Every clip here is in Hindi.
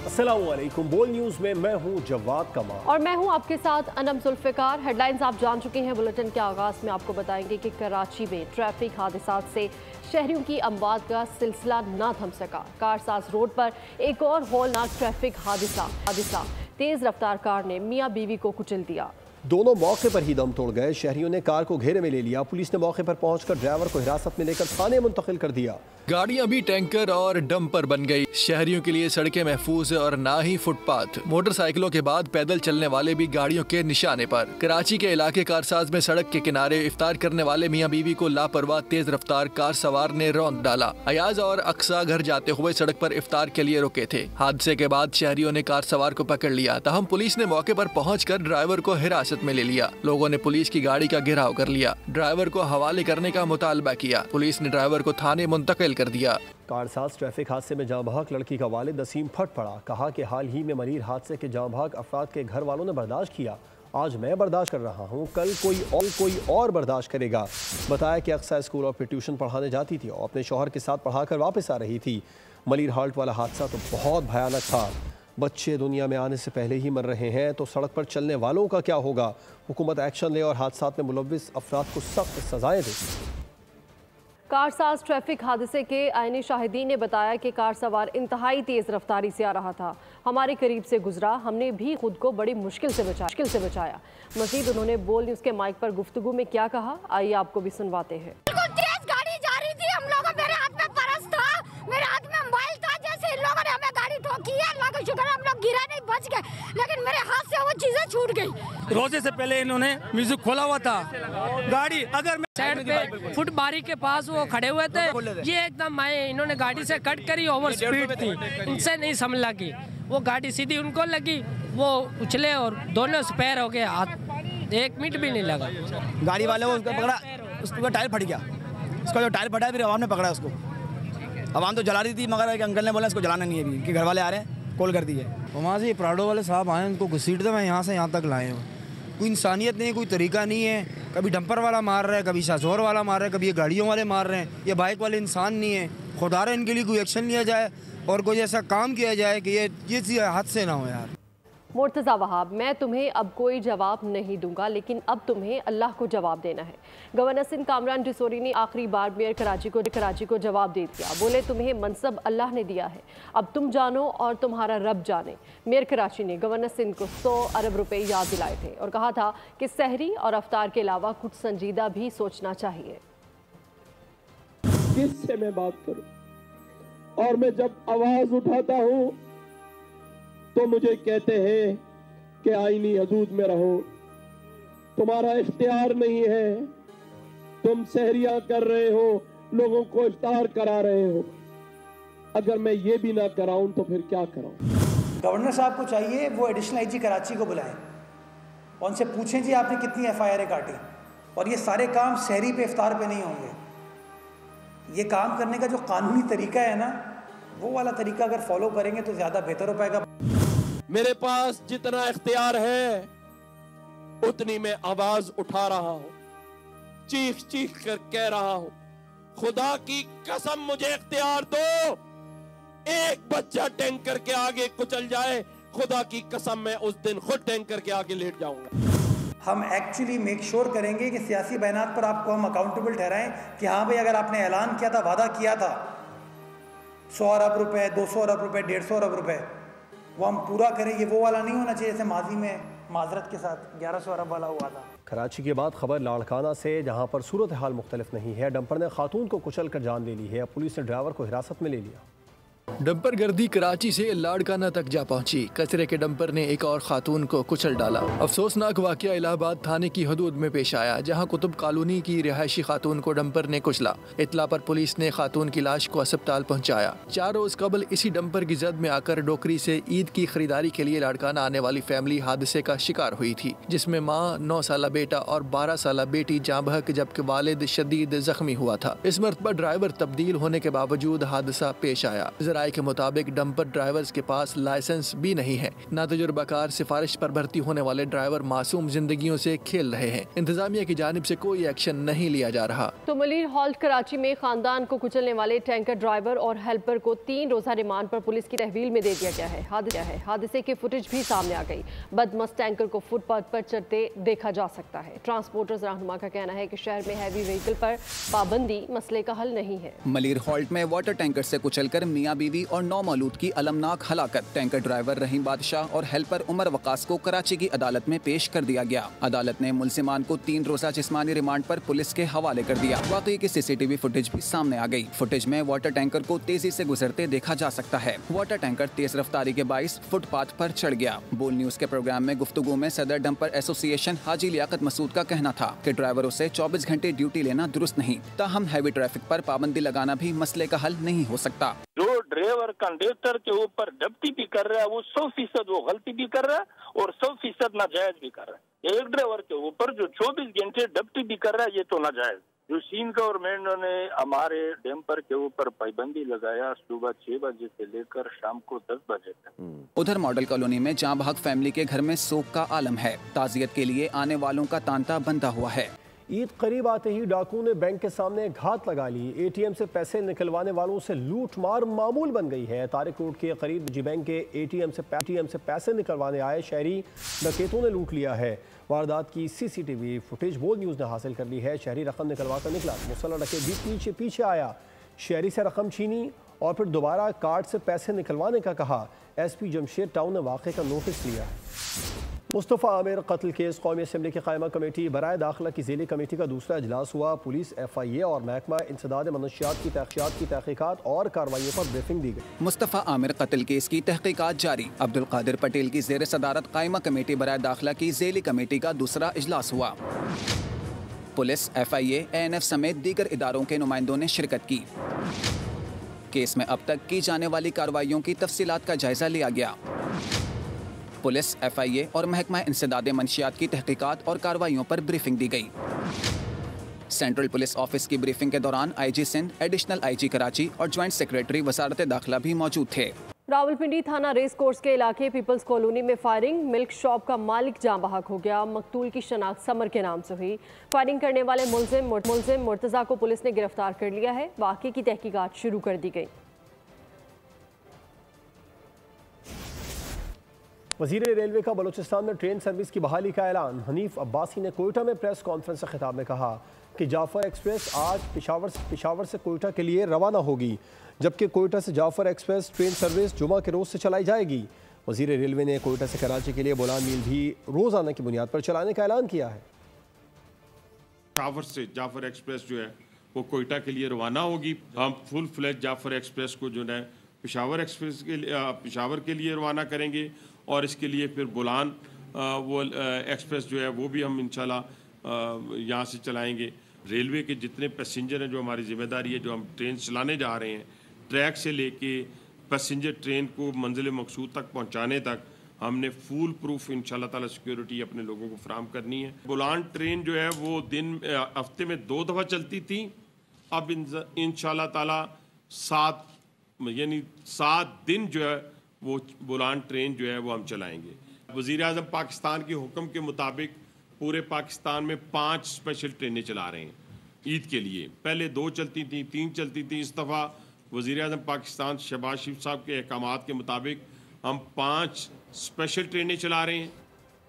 अस्सलामुअलैकुम। बोल न्यूज़ में मैं हूं जवाद कमाल और मैं हूं आपके साथ अनम जुल्फ़िकार। हेडलाइंस आप जान चुके हैं। बुलेटिन के आगाज़ में आपको बताएंगे कि कराची में ट्रैफिक हादसात से शहरियों की अमवात का सिलसिला ना थम सका। कारसाज रोड पर एक और हौलनाक ट्रैफिक हादसा तेज़ रफ्तार कार ने मियाँ बीवी को कुचल दिया। दोनों मौके पर ही दम तोड़ गए। शहरियों ने कार को घेरे में ले लिया। पुलिस ने मौके पर पहुंचकर ड्राइवर को हिरासत में लेकर थाने मुंतकिल कर दिया। गाड़ियां भी टैंकर और डंपर बन गई। शहरियों के लिए सड़कें महफूज और ना ही फुटपाथ। मोटरसाइकिलों के बाद पैदल चलने वाले भी गाड़ियों के निशाने पर। कराची के इलाके कारसाज में सड़क के किनारे इफ्तार करने वाले मियाँ बीवी को लापरवाह तेज रफ्तार कार सवार ने रौंद डाला। अयाज और अक्सा घर जाते हुए सड़क पर इफ्तार के लिए रुके थे। हादसे के बाद शहरियों ने कार सवार को पकड़ लिया। तहम पुलिस ने मौके पर पहुंचकर ड्राइवर को हिरासत में ले लिया। लोगों ने पुलिस की गाड़ी का घेराव कर लिया। ड्राइवर को हवाले करने का मुतालबा किया। पुलिस ने ड्राइवर को थाने मुंतकिल कर दिया। कारसाज ट्रैफिक हादसे में जाँ बहक लड़की का वालिद नसीम फट पड़ा। कहा कि हाल ही में मरीर हादसे के जाँ बहक अफराद के घर वालों ने बर्दाश्त किया। आज मैं बर्दाश्त कर रहा हूँ, कल कोई और बर्दाश्त करेगा। बताया कि अक्सा स्कूल और फिर ट्यूशन पढ़ाने जाती थी और अपने शौहर के साथ पढ़ाकर वापस आ रही थी। मलिर हाल्ट वाला हादसा तो बहुत भयानक था। बच्चे दुनिया में आने से पहले ही मर रहे हैं तो सड़क पर चलने वालों का क्या होगा। हुकूमत एक्शन ले और हादसात में मुलव्विस अफराद को सख्त सजाएं दे। कारसाज ट्रैफिक हादसे के आईनी शाहिदीन ने बताया कि कार सवार इंतहाई तेज़ रफ्तारी से आ रहा था। हमारे करीब से गुजरा, हमने भी खुद को बड़ी मुश्किल से बचाया। मजीद उन्होंने बोल न्यूज़ के माइक पर गुफ्तगू में क्या कहा, आइए आपको भी सुनवाते हैं। तेज गाड़ी जा रही थी, हम लोगों मेरे हाथ में परस था, मेरे हाथ में मोबाइल था। जैसे इन लोगों ने हमें गाड़ी ठोकी है, अल्लाह का शुक्र हम लोग गिरा नहीं, बच गए, लेकिन मेरे हाथ से वो चीजें छूट गई। रोजे से पहले इन्होंने म्यूजिक खोला हुआ था। गाड़ी अगर साइड पे फुट बारी के पास वो खड़े हुए थे, ये एकदम आए, इन्होंने गाड़ी से कट करी, ओवर स्पीड थी, इनसे नहीं समझ लगी। वो गाड़ी सीधी उनको लगी, वो उछले और दोनों स्पेयर हो गए। हाथ 1 मिनट भी नहीं लगा। गाड़ी वाले को उसको पकड़ा, उसका टायर फट गया। उसका जो टायर फटा फिर आवाम ने पकड़ा उसको। आवाम तो जला रही थी, मगर एक अंकल ने बोला इसको जलाना नहीं है अभी, कि घर वाले आ रहे हैं, कॉल कर दिए। वहाँ से प्राडो वाले साहब आए, उनको घसीटते मैं यहाँ से यहाँ तक लाए हूँ। कोई इंसानियत नहीं, कोई तरीका नहीं है। कभी डंपर वाला मार रहा है, कभी शाजोर वाला मार रहा है, कभी ये गाड़ियों वाले मार रहे हैं। ये बाइक वाले इंसान नहीं है। खुदा रहा इनके लिए कोई एक्शन लिया जाए और कोई ऐसा काम किया जाए कि ये चीज़ हादसे ना हो यार। मुर्तज़ा वहाब, मैं तुम्हें अब कोई जवाब नहीं दूंगा, लेकिन अब तुम्हें अल्लाह को जवाब देना है। गवर्नर सिंध कामरान डिसोरी ने आखिरी बार मेयर कराची को जवाब दे दिया। बोले तुम्हें मनसब अल्लाह ने दिया है, अब तुम जानो और तुम्हारा रब जाने। मेयर कराची ने गवर्नर सिंध को 100 अरब रुपए याद दिलाए थे और कहा था कि सहरी और अफ्तार के अलावा कुछ संजीदा भी सोचना चाहिए। किससे मैं बात करूं? और मैं जब आवाज उठाता हूं तो मुझे कहते हैं कि आईनी हदूद में रहो, तुम्हारा इख्तियार नहीं है, तुम सहरिया कर रहे हो, लोगों को इफ्तार करा रहे हो। अगर मैं ये भी ना कराऊं तो फिर क्या कराऊं? गवर्नर साहब को चाहिए वो एडिशनल आईजी कराची को बुलाएं और उनसे पूछें जी आपने कितनी FIR काटी। और ये सारे काम सहरी पे इफ्तार पे नहीं होंगे। ये काम करने का जो कानूनी तरीका है ना, वो वाला तरीका अगर फॉलो करेंगे तो ज्यादा बेहतर हो पाएगा। मेरे पास जितना इख्तियार है उतनी मैं आवाज उठा रहा हूं, चीख चीख कर कह रहा हूं, खुदा की कसम मुझे इख्तियार दो। एक बच्चा टैंकर के आगे कुचल जाए, खुदा की कसम मैं उस दिन खुद टैंकर के आगे लेट जाऊंगा। हम एक्चुअली मेक श्योर करेंगे कि सियासी बयानात पर आपको हम अकाउंटेबल ठहराएं कि हाँ भाई अगर आपने ऐलान किया था, वादा किया था 100 अरब रुपए, 200 अरब रुपए, 150 अरब रुपए, वो हम पूरा करें। ये वो वाला नहीं होना चाहिए जैसे माजी में माजरत के साथ 1100 अरब वाला हुआ था। कराची के बाद खबर लाड़काना से, जहां पर सूरत हाल मुख्तलिफ नहीं है। डंपर ने खातून को कुचल कर जान ले ली है। पुलिस ने ड्राइवर को हिरासत में ले लिया। डंपर गर्दी कराची से लाड़काना तक जा पहुंची। कचरे के डंपर ने एक और खातून को कुचल डाला। अफसोसनाक वाकया इलाहाबाद थाने की हदूद में पेश आया, जहां कुतुब कॉलोनी की रिहायशी खातून को डंपर ने कुचला। इतला पर पुलिस ने खातून की लाश को अस्पताल पहुंचाया। 4 रोज कबल इसी डंपर की जद में आकर डोकरी से ईद की खरीदारी के लिए लाड़काना आने वाली फैमिली हादसे का शिकार हुई थी, जिसमें माँ, 9 साला बेटा और 12 साला बेटी जाँ बहक, जबकि वालिद शदीद जख्मी हुआ था। इस मरतबा ड्राइवर तब्दील होने के बावजूद हादसा पेश आया। जराए राय के मुताबिक डंपर ड्राइवर्स के पास लाइसेंस भी नहीं है। नातजुर्बाकार सिफारिश पर भर्ती होने वाले ड्राइवर मासूम जिंदगियों से खेल रहे हैं। इंतजामिया की जानिब से कोई एक्शन नहीं लिया जा रहा। तो मलिर हॉल्ट कराची में खानदान को कुचलने वाले टैंकर ड्राइवर और हेल्पर को 3 रोजा रिमांड पर पुलिस की तहवील में दे दिया गया है। हादसे की फुटेज भी सामने आ गई। बदमस्त टैंकर को फुटपाथ पर चढ़ते देखा जा सकता है। ट्रांसपोर्टर्स रहनुमा का कहना है कि शहर में हैवी व्हीकल पर पाबंदी मसले का हल नहीं है। मलिर हॉल्ट में वाटर टैंकर से कुचलकर मियां बीवी और 9 मौलूद की अलमनाक हलाकत। टैंकर ड्राइवर रहीम बादशाह और हेल्पर उमर वकास को कराची की अदालत में पेश कर दिया गया। अदालत ने मुलजिमान को 3 रोजा जिस्मानी रिमांड पर पुलिस के हवाले कर दिया। वाकई की CCTV फुटेज भी सामने आ गई। फुटेज में वाटर टैंकर को तेजी से गुजरते देखा जा सकता है। वाटर टैंकर तेज रफ्तारी के बाइस फुटपाथ पर चढ़ गया। बोल न्यूज के प्रोग्राम में गुफ्तगू में सदर डंपर एसोसिएशन हाजी लियाकत मसूद का कहना था कि ड्राइवरों से 24 घंटे ड्यूटी लेना दुरुस्त नहीं। ताहम हैवी ट्रैफिक पर पाबंदी लगाना भी मसले का हल नहीं हो सकता। जो ड्राइवर कंडक्टर के ऊपर डब्ती भी कर रहा है वो 100% वो गलती भी कर रहा है और 100% नाजायज भी कर रहा है। एक ड्राइवर के ऊपर जो 24 घंटे डब्ती भी कर रहा है ये तो नाजायज। जो सीन गवर्नमेंट ने हमारे डैम्पर के ऊपर पाबंदी लगाया सुबह 6 बजे से लेकर शाम को 10 बजे तक। उधर मॉडल कॉलोनी में जहां भाग फैमिली के घर में शोक का आलम है। ताजियत के लिए आने वालों का तांता बंधा हुआ है। ईद करीब आते ही डाकुओं ने बैंक के सामने घात लगा ली। ATM से पैसे निकलवाने वालों से लूट मार मामूल बन गई है। तारिक रोड के करीब निजी बैंक के ATM से पैसे निकलवाने आए शहरी डकैतों ने लूट लिया है। वारदात की CCTV फुटेज बोल न्यूज़ ने हासिल कर ली है। शहरी रकम निकलवा कर निकला, मुसल्ला डकैत भी पीछे आया। शहरी से रकम छीनी और फिर दोबारा कार्ड से पैसे निकलवाने का कहा। SP जमशेद टाउन ने वाक़े का नोटिस लिया। मुस्तफ़ा आमिर कत्ल केस कौमी असम्बली की कायमा कमेटी बराए दाखिला की ज़ेली कमेटी का दूसरा इजलास हुआ। पुलिस FIA और महकमा इंसदाद मनशियात की तहक़ीक़ात और कार्रवाइयों पर ब्रीफिंग दी गई। मुस्तफ़ा आमिर कत्ल केस की तहक़ीक़ात जारी। अब्दुल कादिर पटेल की ज़ेर सदारत कायमा कमेटी बराए दाखिला की ज़ेली कमेटी का दूसरा इजलास हुआ। पुलिस FIA ANF समेत दीगर इदारों के नुमाइंदों ने शिरकत की। केस में अब तक की जाने वाली कार्रवाइयों की तफसीलात का जायजा लिया गया। पुलिस FIA और महकमा इंसदाद मंशियात की तहक़ीक़ात और कार्रवाइयों पर ब्रीफिंग दी गई। सेंट्रल पुलिस ऑफिस की ब्रीफिंग के दौरान IG Sindh, additional IG Karachi और ज्वाइंट सेक्रेटरी वजारत दाखिला भी मौजूद थे। रावलपिंडी थाना रेस कोर्स के इलाके पीपल्स कॉलोनी में फायरिंग। मिल्क शॉप का मालिक जाँ बहक हो गया। मकतूल की शनाख्त समर के नाम से हुई। फायरिंग करने वाले मुलजिम मुर्तज़ा को पुलिस ने गिरफ्तार कर लिया है। वाक़े की तहकीकात शुरू कर दी गई। वज़ीर रेलवे का बलूचिस्तान में ट्रेन सर्विस की बहाली का ऐलान। हनीफ अब्बासी ने कोयटा में प्रेस कॉन्फ्रेंस से खिताब में कहा कि जाफर एक्सप्रेस आज पेशावर से कोयटा के लिए रवाना होगी, जबकि कोयटा से जाफर एक्सप्रेस ट्रेन सर्विस जुमा के रोज़ से चलाई जाएगी। वज़ीर रेलवे ने कोयटा से कराची के लिए बोलान मील भी रोज़ाना की बुनियाद पर चलाने का ऐलान किया है। पेशावर से जाफर एक्सप्रेस जो है वो कोयटा के लिए रवाना होगी। हम फुल फ्लैज जाफर एक्सप्रेस को जो है पेशावर के लिए रवाना करेंगे और इसके लिए फिर बोलान वो एक्सप्रेस जो है वो भी हम इंशाल्लाह यहाँ से चलाएंगे। रेलवे के जितने पैसेंजर हैं जो हमारी जिम्मेदारी है, जो हम ट्रेन चलाने जा रहे हैं, ट्रैक से लेके पैसेंजर ट्रेन को मंजिल मकसूद तक पहुँचाने तक हमने फुल प्रूफ इंशाल्लाह ताला सिक्योरिटी अपने लोगों को फराहम करनी है। बोलान ट्रेन जो है वो हफ्ते में 2 दफ़ा चलती थी, अब इंशाल्लाह ताला 7 दिन जो है वो बोलान ट्रेन जो है वो हम चलाएंगे। वज़ीर आज़म पाकिस्तान के हुक्म के मुताबिक पूरे पाकिस्तान में 5 स्पेशल ट्रेनें चला रहे हैं ईद के लिए। पहले 2 चलती थी, 3 चलती थी। इस दफ़ा वज़ीर आज़म पाकिस्तान शहबाज शरीफ साहब के अहकामात के मुताबिक हम 5 स्पेशल ट्रेनें चला रहे हैं।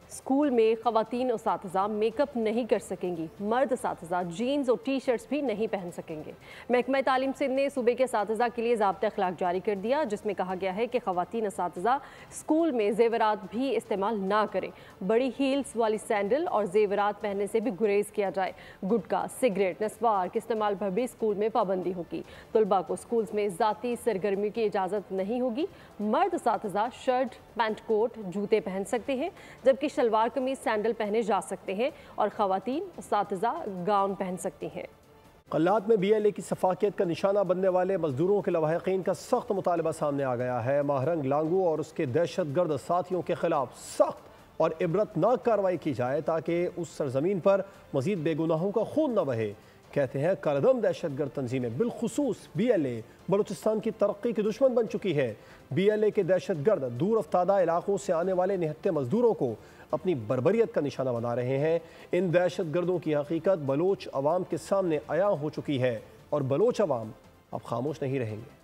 स्कूल में ख़वातीन उसातिज़ा मेकअप नहीं कर सकेंगी। मर्द उसातिज़ा जीन्स और टी-शर्ट्स भी नहीं पहन सकेंगे। महकमा तालीम सिंध ने सूबे के उसातिज़ा के लिए ज़ाब्ता अखलाक जारी कर दिया, जिसमें कहा गया है कि ख़वातीन उसातिज़ा स्कूल में जेवरात भी इस्तेमाल ना करें। बड़ी हील्स वाली सैंडल और जेवरात पहनने से भी गुरेज किया जाए। गुटखा, सिगरेट, नस्वार के इस्तेमाल पर भी स्कूल में पाबंदी होगी। तलबा को स्कूल में ज़ाती सरगर्मी की इजाज़त नहीं होगी। मर्द उसातिज़ा शर्ट, पैंट कोट, जूते पहन सकते हैं, जबकि शलवार कमीज सैंडल पहने जा सकते हैं और ख़वातीन उसातिज़ा गाउन पहन सकती हैं। कल्लात में BLA की सफाकियत का निशाना बनने वाले मजदूरों के लवाहिकीन का सख्त मुतालबा सामने आ गया है। माहरंग लांगू और उसके दहशतगर्द साथियों के खिलाफ सख्त और इबरतनाक कार्रवाई की जाए ताकि उस सरजमीन पर मजीद बेगुनाहों का खून न बहे। कहते हैं कलदम दहशतगर्द तंजीमें बिलखुसूस BLA बलूचिस्तान की तरक्की की दुश्मन बन चुकी है। BLA के दहशतगर्द दूर अफ्तादा इलाकों से आने वाले निहत्ते मजदूरों को अपनी बर्बरियत का निशाना बना रहे हैं। इन दहशतगर्दों की हकीकत बलोच अवाम के सामने आया हो चुकी है और बलोच अवाम अब खामोश नहीं रहेंगे।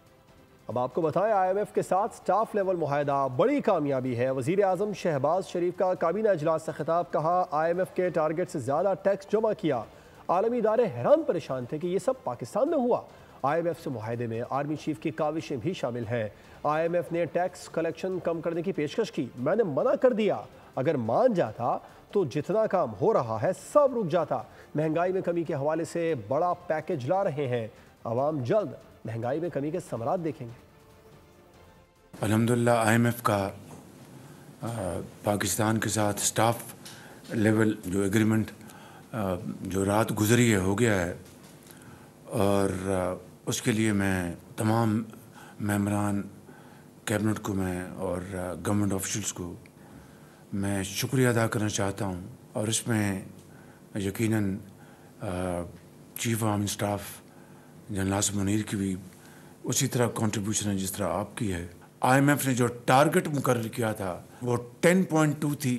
अब आपको बताएं, IMF के साथ स्टाफ लेवल मुआहदा बड़ी कामयाबी है। वज़ीर आज़म शहबाज शरीफ का काबीना इजलास से खिताब। कहा, IMF के टारगेट से ज़्यादा टैक्स जमा किया। आलमी इदारे हैरान परेशान थे कि ये सब पाकिस्तान में हुआ। IMF से मुआहदे में आर्मी चीफ की काविशें भी शामिल हैं। IMF ने टैक्स कलेक्शन कम करने की पेशकश की, मैंने मना कर दिया। अगर मान जाता तो जितना काम हो रहा है सब रुक जाता। महंगाई में कमी के हवाले से बड़ा पैकेज ला रहे हैं। आवाम जल्द महंगाई में कमी के समरात देखेंगे। अल्हम्दुलिल्लाह IMF का पाकिस्तान के साथ स्टाफ लेवल जो एग्रीमेंट जो रात गुजरी है हो गया है और उसके लिए मैं तमाम मेंबरान कैबिनेट को मैं और गवर्नमेंट ऑफिशियल्स को मैं शुक्रिया अदा करना चाहता हूँ। और इसमें यकीनन chief army staff general Asim Munir की भी उसी तरह कंट्रीब्यूशन है जिस तरह आपकी है। IMF ने जो टारगेट मुकर्रर किया था वो 10.2 थी,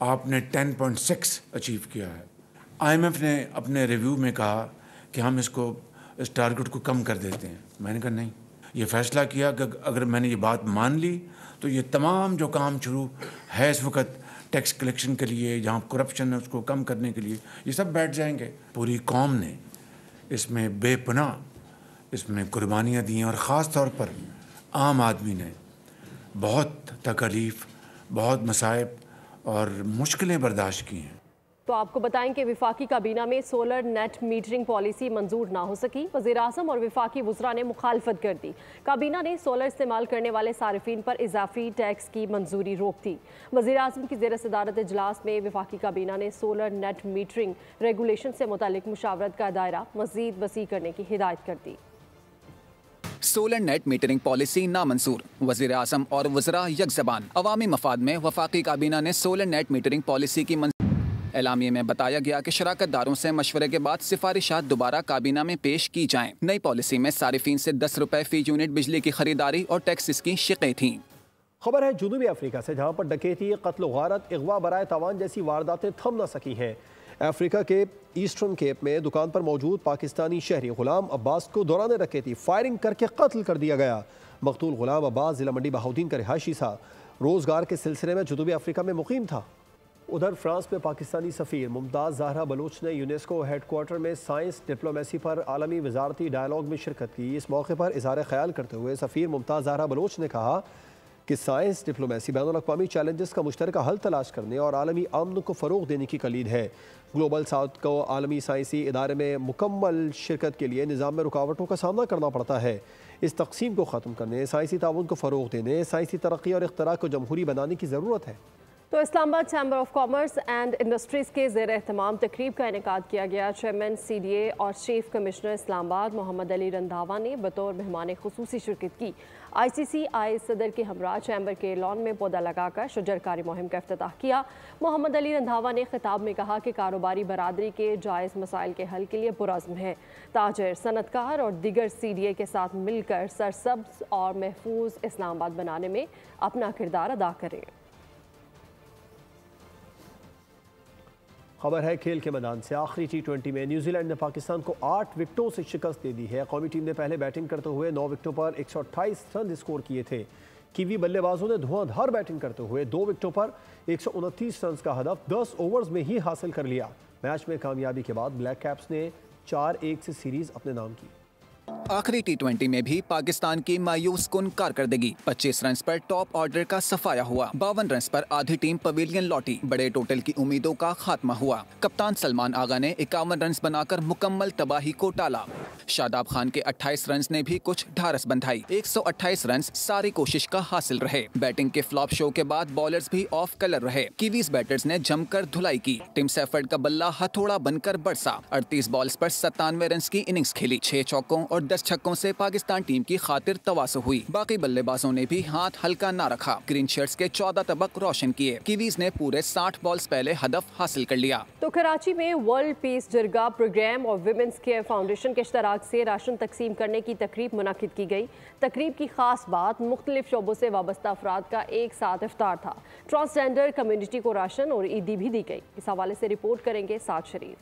आपने 10.6 अचीव किया है। IMF ने अपने रिव्यू में कहा कि हम इस टारगेट को कम कर देते हैं। मैंने कहा नहीं, ये फैसला किया कि अगर मैंने ये बात मान ली तो ये तमाम जो काम शुरू है इस वक्त टैक्स कलेक्शन के लिए, जहाँ करप्शन है उसको कम करने के लिए, ये सब बैठ जाएंगे। पूरी कौम ने इसमें बेपनाह इसमें कुर्बानियाँ दी हैं और ख़ास तौर पर आम आदमी ने बहुत तकलीफ़, बहुत मसाइब और मुश्किलें बर्दाश्त की हैं। तो आपको बताएं कि विफाकी काबीना में सोलर नेट मीटरिंग पॉलिसी मंजूर ना हो सकी। वज़ीर आज़म और विफाकी वुज़रा ने मुखालफत कर दी। काबीना ने सोलर इस्तेमाल करने वाले सारिफीन पर इजाफी टैक्स की मंजूरी रोक दी। वज़ीर आज़म की ज़ेर सदारत इजलास में विफाकी काबीना ने सोलर नेट मीटरिंग रेगुलेशन से मुतालिक मुशावरत का दायरा मज़ीद वसी करने की हिदायत कर दी। सोलर नेट मीटरिंग पॉलिसी नामंजूर। वज़ीर आज़म और वज़रा यकज़बान। अवामी मफाद में वफाकी काबीना ने सोलर नेट मीटरिंग पॉलिसी की एलामिये में बताया गया कि शराकतदारों से मशवरे के बाद सिफारिशात दोबारा काबीना में पेश की जाएं। नई पॉलिसी में सारिफीन से 10 रुपए फी यूनिट बिजली की खरीदारी और टैक्सेस की शिकें थीं। खबर है जनूबी अफ्रीका से, जहां पर डकैती, कत्ल गारत, अगवा बराए तावान जैसी वारदातें थम न सकी हैं। अफ्रीका के ईस्टर्न केप में दुकान पर मौजूद पाकिस्तानी शहरी गुलाम अब्बास को दौरान डकैती फायरिंग करके कत्ल कर दिया गया। मकतूल गुलाम अब्बास जिला मंडी बहाउद्दीन का रिहायशी था। रोजगार के सिलसिले में जनूबी अफ्रीका में मुकीम था। उधर फ्रांस में पाकिस्तानी सफ़ीर मुमताज़ ज़हरा बलूच ने यूनेस्को हेडक्वार्टर में साइंस डिप्लोमेसी पर आलमी वजारती डायलॉग में शिरकत की। इस मौके पर इज़हार ख्याल करते हुए सफ़ीर मुमताज़ ज़हरा बलूच ने कहा कि साइंस डिप्लोमेसी बैनुल-अक़वामी चैलेंजेस का मुश्तरका हल तलाश करने और आलमी अमन को फ़रोग़ देने की कलीद है। ग्लोबल साउथ को आलमी साइंसी इदारे में मुकम्मल शिरकत के लिए निज़ाम में रुकावटों का सामना करना पड़ता है। इस तकसीम को ख़त्म करने, साइंसी ताउन को फ़रोग़ देने, साइंसी तरक्की और इख्तराअ को जमहूरी बनाने की ज़रूरत है। तो Islamabad chamber of commerce and industries के ज़ेर एहतमाम तकरीब का इनेकाद किया गया। चेयरमैन CDA और चीफ कमिश्नर इस्लामाबाद मोहम्मद अली रंधावा ने बतौर मेहमान खुसूसी शिरकत की। ICCI सदर के हमरा चैम्बर के लॉन में पौधा लगाकर शजरकारी मुहिम का इफ्तिताह किया। मोहम्मद अली रंधावा ने खिताब में कहा कि कारोबारी बरादरी के जायज़ मसाइल के हल के लिए पुरज़्म है। ताजर, सनतकार और दीगर CDA के साथ मिलकर सरसब्ज़ और महफूज इस्लामाबाद बनाने में अपना किरदार अदा करें। खबर है खेल के मैदान से। आखिरी T20 में न्यूजीलैंड ने पाकिस्तान को 8 विकेटों से शिकस्त दे दी है। कौमी टीम ने पहले बैटिंग करते हुए 9 विकेटों पर 128 रन स्कोर किए थे। कीवी बल्लेबाजों ने धुआंधार बैटिंग करते हुए 2 विकेटों पर 129 रन का हदफ 10 ओवर्स में ही हासिल कर लिया। मैच में कामयाबी के बाद ब्लैक कैप्स ने 4-1 से सीरीज अपने नाम की। आखिरी T20 में भी पाकिस्तान की मायूस कुन कारकर्दगी। 25 रन पर टॉप ऑर्डर का सफाया हुआ। 52 रन पर आधी टीम पवेलियन लौटी। बड़े टोटल की उम्मीदों का खात्मा हुआ। कप्तान सलमान आगा ने 51 रन बनाकर मुकम्मल तबाही को टाला। शादाब खान के 28 रन ने भी कुछ ढारस बंधाई। 128 रन सारी कोशिश का हासिल रहे। बैटिंग के फ्लॉप शो के बाद बॉलर्स भी ऑफ कलर रहे। कीवीज बैटर्स ने जमकर धुलाई की। टिम सैफर्ड का बल्ला हथौड़ा बनकर बरसा। 38 बॉल्स पर 97 रन की इनिंग्स खेली। 6 चौकों और 10 10 छक्कों से पाकिस्तान टीम की खातिर तवासु हुई। बाकी बल्लेबाजों ने भी हाथ हल्का ना रखा। ग्रीन शर्ट्स के 14 तबक रोशन किए। कीवीज ने पूरे 60 बॉल्स पहले हदफ हासिल कर लिया। तो कराची में वर्ल्ड पीस जरगा प्रोग्राम और विमेंस केयर फाउंडेशन के इश्तराक से राशन तकसीम करने की तकरीब मुनाकिद की गई। तकरीब की खास बात मुख्तलिफ शोबों से वाबस्ता अफराद का एक साथ इफ्तार था। ट्रांसजेंडर कम्युनिटी को राशन और ईदी भी दी गई। इस हवाले से रिपोर्ट करेंगे साद शरीफ।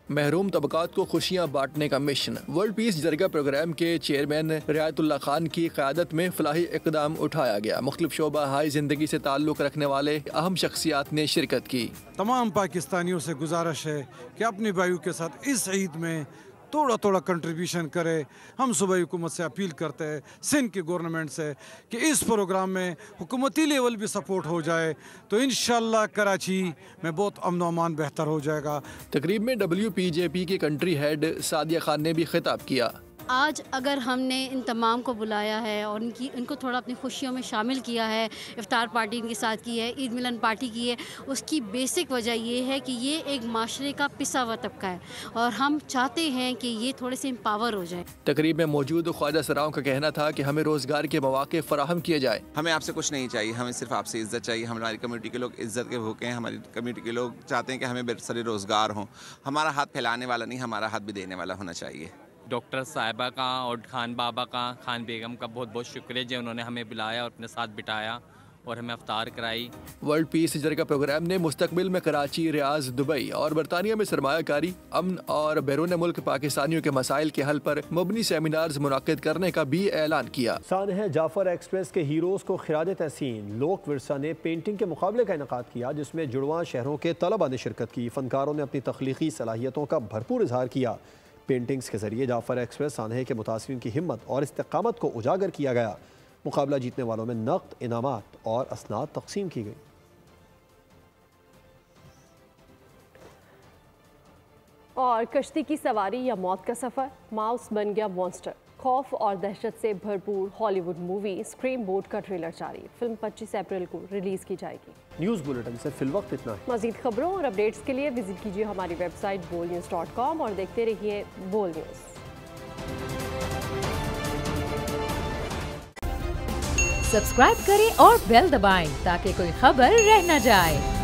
महरूम तबकात को खुशियाँ बांटने का मिशन। वर्ल्ड पीस जरगा प्रोग्राम के चेयरमैन रियायतुल्लाह खान की क़यादत में फलाही इक़दाम उठाया गया। मुख्तलिफ शोबा हाई ज़िंदगी से ताल्लुक़ रखने वाले अहम शख्सियात ने शिरकत की। तमाम पाकिस्तानियों से गुजारिश है कि अपनी भाइयों के साथ इस ईद में थोड़ा थोड़ा कंट्रीब्यूशन करे। हम सूबाई हुकूमत से अपील करते हैं, सिंध की गवर्नमेंट से, कि इस प्रोग्राम में हुकूमती लेवल भी सपोर्ट हो जाए तो इंशाल्लाह कराची में बहुत अमन व अमान बेहतर हो जाएगा। तकरीब में WPJP की कंट्री हेड सादिया खान ने भी खिताब किया। आज अगर हमने इन तमाम को बुलाया है और इनको थोड़ा अपनी खुशियों में शामिल किया है, इफ्तार पार्टी इनके साथ की है, ईद मिलन पार्टी की है, उसकी बेसिक वजह ये है कि ये एक माशरे का पिसा हुआ तबका है और हम चाहते हैं कि ये थोड़े से एम्पावर हो जाए। तकरीब में मौजूद ख्वाजा सराओं का कहना था कि हमें रोज़गार के मौके फराहम किए जाए। हमें आपसे कुछ नहीं चाहिए, हमें सिर्फ आपसे इज्जत चाहिए। हमारी कम्युनिटी के लोग इज्जत के भूखे हैं। हमारी कम्युनिटी के लोग चाहते हैं कि हमें बेहतर रोज़गार हो। हमारा हाथ फैलाने वाला नहीं, हमारा हाथ भी देने वाला होना चाहिए। डॉक्टर साहिबा का और खान बाबा का, खान बेगम का बहुत बहुत शुक्रिया जो उन्होंने हमें बुलाया और अपने साथ बिठाया और हमें अफ्तार कराई। वर्ल्ड पीस जरगा प्रोग्राम ने मुस्तकबिल में कराची, रियाज, दुबई और बरतानिया में सरमायाकारी, अमन और बैरून मुल्क पाकिस्तानियों के मसाइल के हल पर मुबनी सेमिनार्स मुनाकिद करने का भी ऐलान किया। सानह जाफर एक्सप्रेस के हीरोज़ को खिराद तहसीन लोक विरसा ने पेंटिंग के मुकाबले का इनेकाद किया, जिसमें जुड़वां शहरों के तलबा ने शिरकत की। फनकारों ने अपनी तख्लीकी सलाहियतों का भरपूर इजहार किया। पेंटिंग्स के जरिए जाफर एक्सप्रेस सानहे के मुतासिरीन की हिम्मत और इस्तिकामत को उजागर किया गया। मुकाबला जीतने वालों में नक़द, इनामात और असनाद तकसीम की गई। और कश्ती की सवारी या मौत का सफ़र, माउस बन गया मॉन्स्टर। खौफ और दहशत से भरपूर हॉलीवुड मूवी स्क्रीम बोर्ड का ट्रेलर जारी। फिल्म 25 अप्रैल को रिलीज की जाएगी। न्यूज़ बुलेटिन से फिलवक्त इतना है। मज़ीद खबरों और अपडेट्स के लिए विजिट कीजिए हमारी वेबसाइट bolnews.com और देखते रहिए बोल न्यूज़। सब्सक्राइब करें और बेल दबाएं ताकि कोई खबर रह न जाए।